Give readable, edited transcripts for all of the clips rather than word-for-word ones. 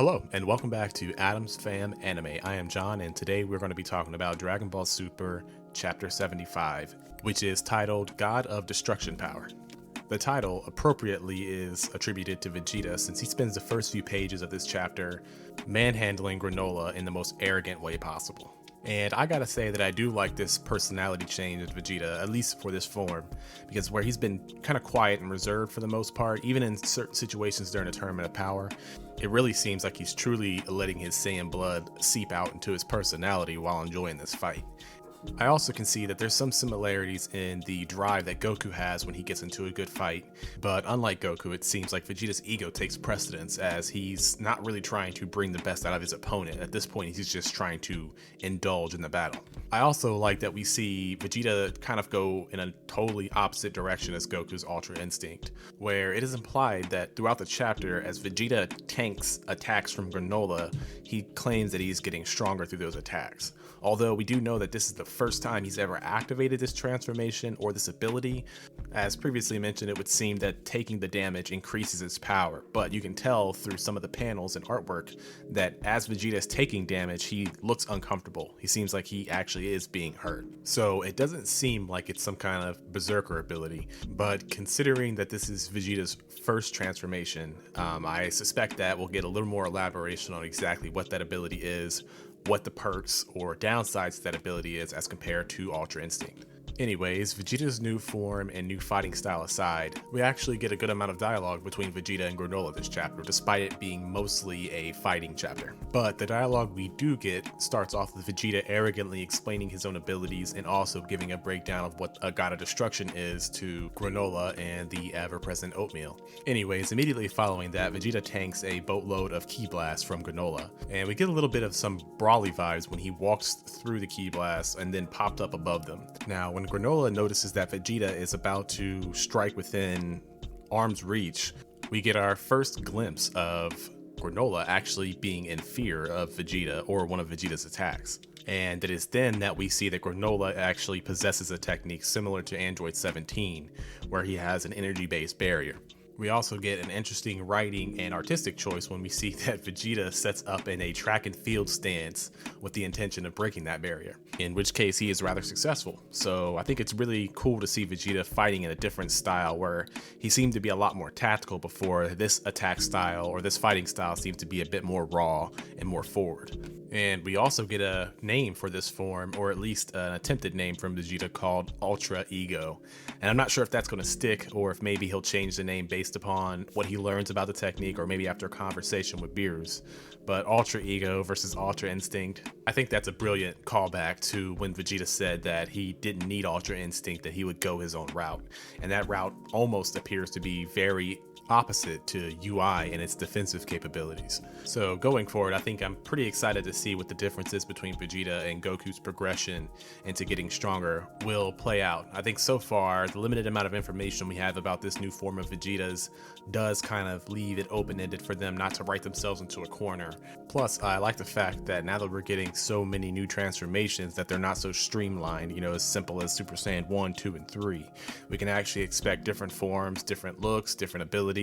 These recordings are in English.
Hello, and welcome back to Adam's Fam Anime. I am John, and today we're going to be talking about Dragon Ball Super Chapter 75, which is titled God of Destruction Power. The title appropriately is attributed to Vegeta, since he spends the first few pages of this chapter manhandling Granola in the most arrogant way possible. And I gotta say that I do like this personality change of Vegeta, at least for this form, because where he's been kind of quiet and reserved for the most part, even in certain situations during a tournament of power, it really seems like he's truly letting his Saiyan blood seep out into his personality while enjoying this fight. I also can see that there's some similarities in the drive that Goku has when he gets into a good fight, but unlike Goku, it seems like Vegeta's ego takes precedence as he's not really trying to bring the best out of his opponent. At this point, he's just trying to indulge in the battle. I also like that we see Vegeta kind of go in a totally opposite direction as Goku's Ultra Instinct, where it is implied that throughout the chapter, as Vegeta tanks attacks from Granola, he claims that he's getting stronger through those attacks. Although we do know that this is the first time he's ever activated this transformation or this ability. As previously mentioned, it would seem that taking the damage increases its power, but you can tell through some of the panels and artwork that as Vegeta is taking damage, he looks uncomfortable. He seems like he actually is being hurt. So it doesn't seem like it's some kind of berserker ability, but considering that this is Vegeta's first transformation, I suspect that we'll get a little more elaboration on exactly what that ability is, what the perks or downsides to that ability is as compared to Ultra Instinct. Anyways, Vegeta's new form and new fighting style aside, we actually get a good amount of dialogue between Vegeta and Granola this chapter, despite it being mostly a fighting chapter. But the dialogue we do get starts off with Vegeta arrogantly explaining his own abilities and also giving a breakdown of what a God of Destruction is to Granola and the ever-present oatmeal. Anyways, immediately following that, Vegeta tanks a boatload of Ki Blasts from Granola, and we get a little bit of some Brawly vibes when he walks through the Ki Blasts and then popped up above them. Now, when Granola notices that Vegeta is about to strike within arm's reach, we get our first glimpse of Granola actually being in fear of Vegeta or one of Vegeta's attacks. And it is then that we see that Granola actually possesses a technique similar to Android 17, where he has an energy-based barrier. We also get an interesting writing and artistic choice when we see that Vegeta sets up in a track and field stance with the intention of breaking that barrier, in which case he is rather successful. So I think it's really cool to see Vegeta fighting in a different style where he seemed to be a lot more tactical before. This attack style or this fighting style seems to be a bit more raw and more forward. And we also get a name for this form, or at least an attempted name from Vegeta called Ultra Ego. And I'm not sure if that's going to stick or if maybe he'll change the name based upon what he learns about the technique or maybe after a conversation with Beerus. But Ultra Ego versus Ultra Instinct, I think that's a brilliant callback to when Vegeta said that he didn't need Ultra Instinct, that he would go his own route. And that route almost appears to be very opposite to UI and its defensive capabilities. So going forward, I think I'm pretty excited to see what the differences between Vegeta and Goku's progression into getting stronger will play out. I think so far, the limited amount of information we have about this new form of Vegeta's does kind of leave it open-ended for them not to write themselves into a corner. Plus, I like the fact that now that we're getting so many new transformations that they're not so streamlined, as simple as Super Saiyan 1, 2, and 3. We can actually expect different forms, different looks, different abilities,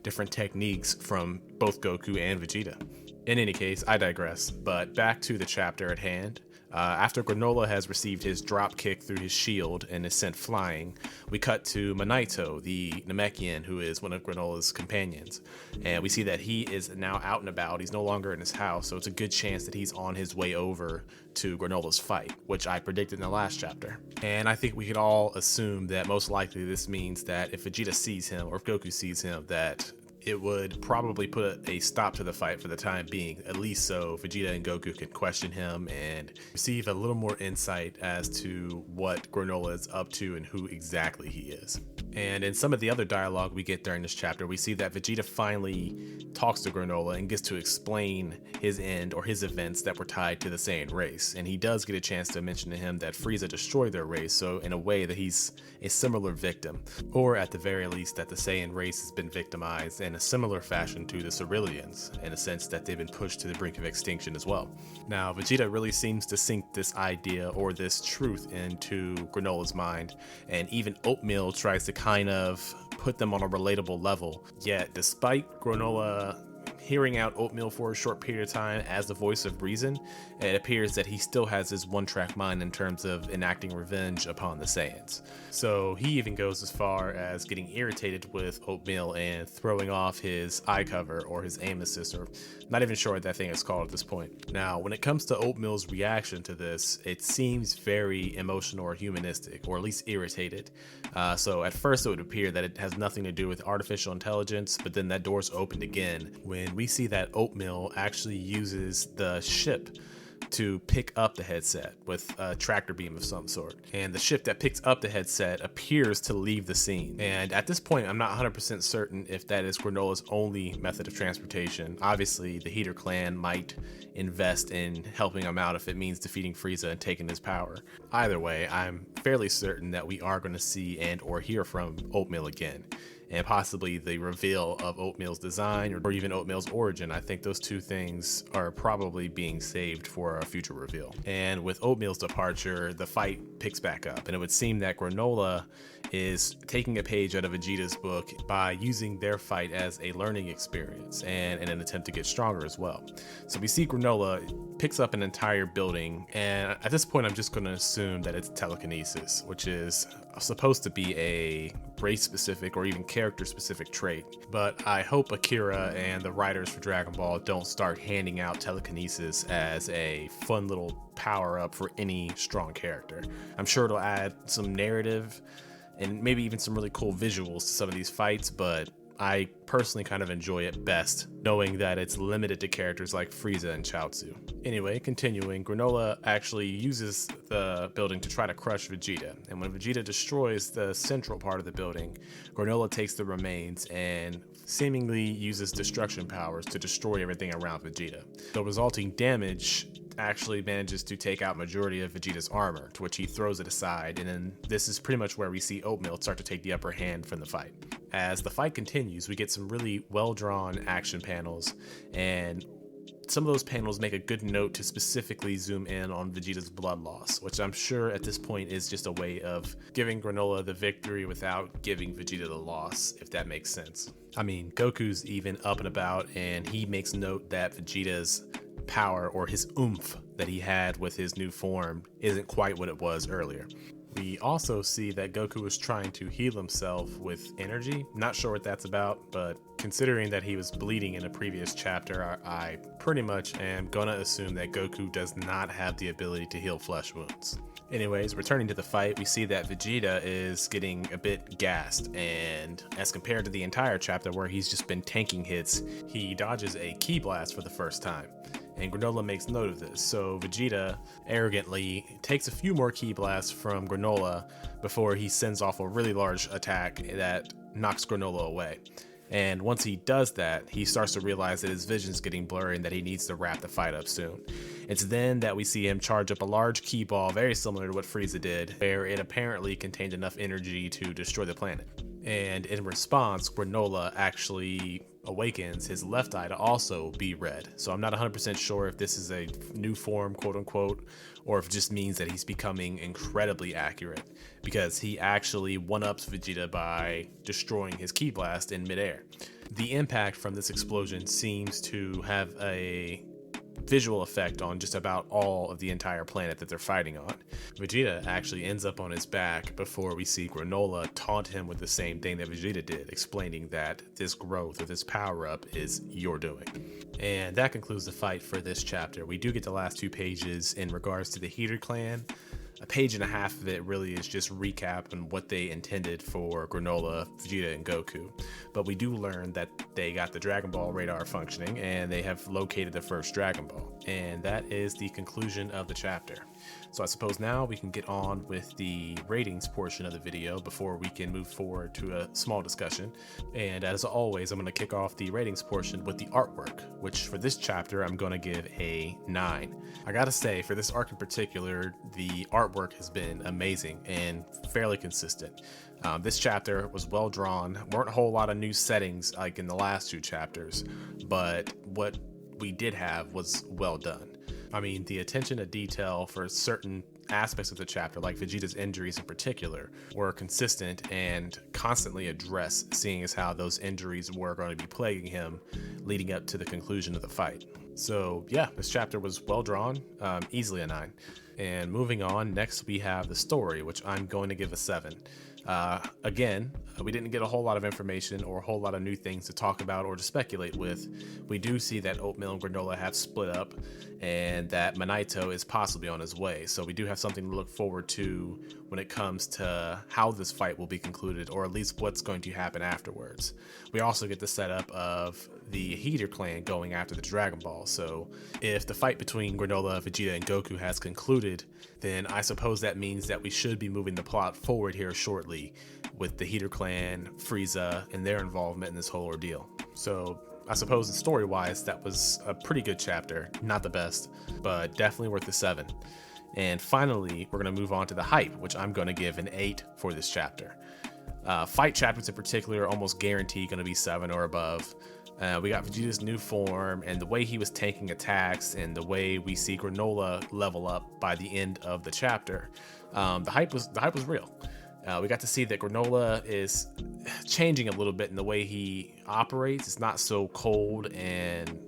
different techniques from both Goku and Vegeta. In any case, I digress, but back to the chapter at hand. After Granola has received his drop kick through his shield and is sent flying, we cut to Minato, the Namekian, who is one of Granola's companions. And we see that he is now out and about. He's no longer in his house, so it's a good chance that he's on his way over to Granola's fight, which I predicted in the last chapter. And I think we could all assume that most likely this means that if Vegeta sees him, or if Goku sees him, that it would probably put a stop to the fight for the time being, at least so Vegeta and Goku can question him and receive a little more insight as to what Granola is up to and who exactly he is. And in some of the other dialogue we get during this chapter, we see that Vegeta finally talks to Granola and gets to explain his end or his events that were tied to the Saiyan race. And he does get a chance to mention to him that Frieza destroyed their race, so in a way that he's a similar victim, or at the very least that the Saiyan race has been victimized in a similar fashion to the Ceruleans, in a sense that they've been pushed to the brink of extinction as well. Now, Vegeta really seems to sink this idea or this truth into Granola's mind, and even Oatmeal tries to kind of put them on a relatable level. Yet, despite Granola hearing out Oatmeal for a short period of time as the voice of reason, it appears that he still has his one-track mind in terms of enacting revenge upon the Saiyans. So he even goes as far as getting irritated with Oatmeal and throwing off his eye cover or his aim assist, or not even sure what that thing is called at this point. Now, when it comes to Oatmeal's reaction to this, it seems very emotional or humanistic, or at least irritated. So at first it would appear that it has nothing to do with artificial intelligence, but then that door's opened again when we see that Oatmeal actually uses the ship to pick up the headset with a tractor beam of some sort. And the ship that picks up the headset appears to leave the scene. And at this point, I'm not 100% certain if that is Granola's only method of transportation. Obviously, the Heater clan might invest in helping him out if it means defeating Frieza and taking his power. Either way, I'm fairly certain that we are going to see and or hear from Oatmeal again, and possibly the reveal of Oatmeal's design or even Oatmeal's origin. I think those two things are probably being saved for a future reveal. And with Oatmeal's departure, the fight picks back up, and it would seem that Granola is taking a page out of Vegeta's book by using their fight as a learning experience and in an attempt to get stronger as well. So we see Granola picks up an entire building, and at this point I'm just going to assume that it's telekinesis, which is supposed to be a race-specific or even character-specific trait. But I hope Akira and the writers for Dragon Ball don't start handing out telekinesis as a fun little power-up for any strong character. I'm sure it'll add some narrative and maybe even some really cool visuals to some of these fights, but I personally kind of enjoy it best knowing that it's limited to characters like Frieza and Chaozu. Anyway, continuing, Granola actually uses the building to try to crush Vegeta, and when Vegeta destroys the central part of the building, Granola takes the remains and seemingly uses destruction powers to destroy everything around Vegeta. The resulting damage actually manages to take out majority of Vegeta's armor, to which he throws it aside, and then this is pretty much where we see Oatmeal start to take the upper hand from the fight. As the fight continues, we get some really well-drawn action panels, and some of those panels make a good note to specifically zoom in on Vegeta's blood loss, which I'm sure at this point is just a way of giving Granola the victory without giving Vegeta the loss, if that makes sense. I mean, Goku's even up and about, and he makes note that Vegeta's power, or his oomph that he had with his new form, isn't quite what it was earlier. We also see that Goku is trying to heal himself with energy. Not sure what that's about, but considering that he was bleeding in a previous chapter, I pretty much am gonna assume that Goku does not have the ability to heal flesh wounds. Anyways, returning to the fight, we see that Vegeta is getting a bit gassed, and as compared to the entire chapter where he's just been tanking hits, he dodges a ki blast for the first time. And Granola makes note of this, so Vegeta arrogantly takes a few more ki blasts from Granola before he sends off a really large attack that knocks Granola away. And once he does that, he starts to realize that his vision's getting blurry and that he needs to wrap the fight up soon. It's then that we see him charge up a large ki ball, very similar to what Frieza did, where it apparently contained enough energy to destroy the planet. And in response, Granola actually awakens his left eye to also be red. So I'm not 100% sure if this is a new form, quote unquote, or if it just means that he's becoming incredibly accurate, because he actually one-ups Vegeta by destroying his ki blast in midair. The impact from this explosion seems to have a visual effect on just about all of the entire planet that they're fighting on. Vegeta actually ends up on his back before we see Granola taunt him with the same thing that Vegeta did, explaining that this growth or this power-up is your doing. And that concludes the fight for this chapter. We do get the last 2 pages in regards to the Heater clan. A page and a half of it really is just recap on what they intended for Granola, Vegeta, and Goku. But we do learn that they got the Dragon Ball radar functioning and they have located the first Dragon Ball. And that is the conclusion of the chapter. So I suppose now we can get on with the ratings portion of the video before we can move forward to a small discussion. And as always, I'm going to kick off the ratings portion with the artwork, which for this chapter, I'm going to give a 9. I gotta say, for this arc in particular, the artwork has been amazing and fairly consistent. This chapter was well drawn, weren't a whole lot of new settings like in the last 2 chapters, but what we did have was well done. I mean, the attention to detail for certain aspects of the chapter, like Vegeta's injuries in particular, were consistent and constantly addressed, seeing as how those injuries were going to be plaguing him leading up to the conclusion of the fight. So yeah, this chapter was well drawn, easily a 9. And moving on, next we have the story, which I'm going to give a 7. Again, we didn't get a whole lot of information or a whole lot of new things to talk about or to speculate with. We do see that Oatmeal and Granola have split up and that Manito is possibly on his way. So we do have something to look forward to when it comes to how this fight will be concluded, or at least what's going to happen afterwards. We also get the setup of the Heater clan going after the Dragon Ball. So if the fight between Granola, Vegeta, and Goku has concluded, then I suppose that means that we should be moving the plot forward here shortly with the Heater clan, Frieza, and their involvement in this whole ordeal. So I suppose story-wise, that was a pretty good chapter. Not the best, but definitely worth the 7. And finally, we're going to move on to the hype, which I'm going to give an 8 for this chapter. Fight chapters in particular are almost guaranteed going to be 7 or above. We got Vegeta's new form and the way he was tanking attacks and the way we see Granola level up by the end of the chapter. The hype was real. We got to see that Granola is changing a little bit in the way he operates. It's not so cold and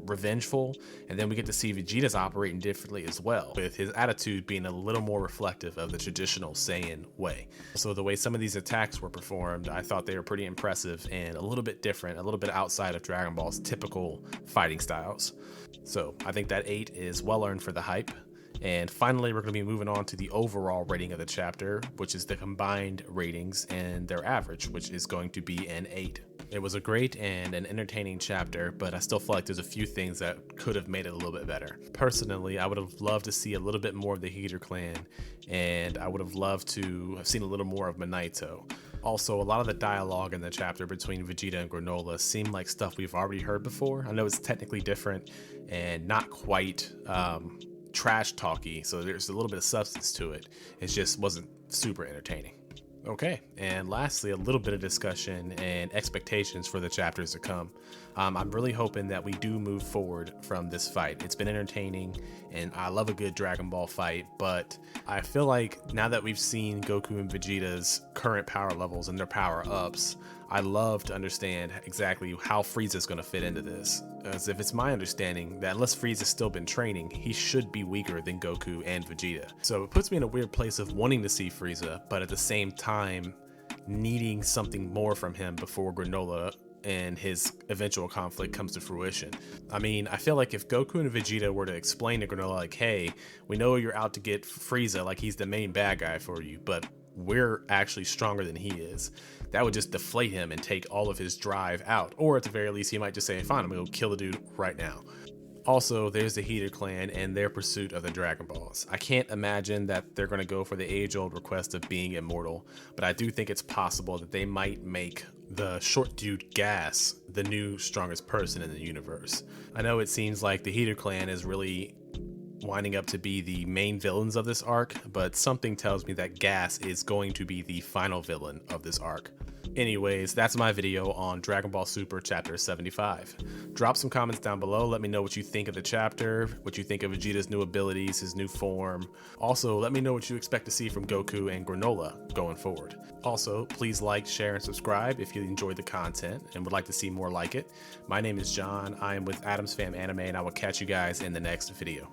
revengeful, and then we get to see Vegeta's operating differently as well, with his attitude being a little more reflective of the traditional Saiyan way. So the way some of these attacks were performed, I thought they were pretty impressive and a little bit different, a little bit outside of Dragon Ball's typical fighting styles. So I think that 8 is well earned for the hype. And finally, we're going to be moving on to the overall rating of the chapter, which is the combined ratings and their average, which is going to be an 8. It was a great and an entertaining chapter, but I still feel like there's a few things that could have made it a little bit better. Personally, I would have loved to see a little bit more of the Heater clan, and I would have loved to have seen a little more of Manito. Also, a lot of the dialogue in the chapter between Vegeta and Granola seemed like stuff we've already heard before. I know it's technically different and not quite trash talky, so there's a little bit of substance to it. It just wasn't super entertaining. Okay, and lastly, a little bit of discussion and expectations for the chapters to come. I'm really hoping that we do move forward from this fight. It's been entertaining, and I love a good Dragon Ball fight, but I feel like now that we've seen Goku and Vegeta's current power levels and their power-ups, I love to understand exactly how Frieza's going to fit into this. As if it's my understanding that unless Frieza's still been training, he should be weaker than Goku and Vegeta. So it puts me in a weird place of wanting to see Frieza, but at the same time, needing something more from him before Granola and his eventual conflict comes to fruition. I mean, I feel like if Goku and Vegeta were to explain to Granola, like, hey, we know you're out to get Frieza, like he's the main bad guy for you, but we're actually stronger than he is, that would just deflate him and take all of his drive out. Or at the very least, he might just say, fine, I'm gonna go kill the dude right now. Also, there's the Heater clan and their pursuit of the Dragon Balls. I can't imagine that they're gonna go for the age-old request of being immortal, but I do think it's possible that they might make the short dude Gas the new strongest person in the universe. I know it seems like the Heater clan is really winding up to be the main villains of this arc, but something tells me that Gas is going to be the final villain of this arc. Anyways, that's my video on Dragon Ball Super Chapter 75. Drop some comments down below. Let me know what you think of the chapter, what you think of Vegeta's new abilities, his new form. Also, let me know what you expect to see from Goku and Granola going forward. Also, please like, share, and subscribe if you enjoyed the content and would like to see more like it. My name is John. I am with Adam's Fam Anime, and I will catch you guys in the next video.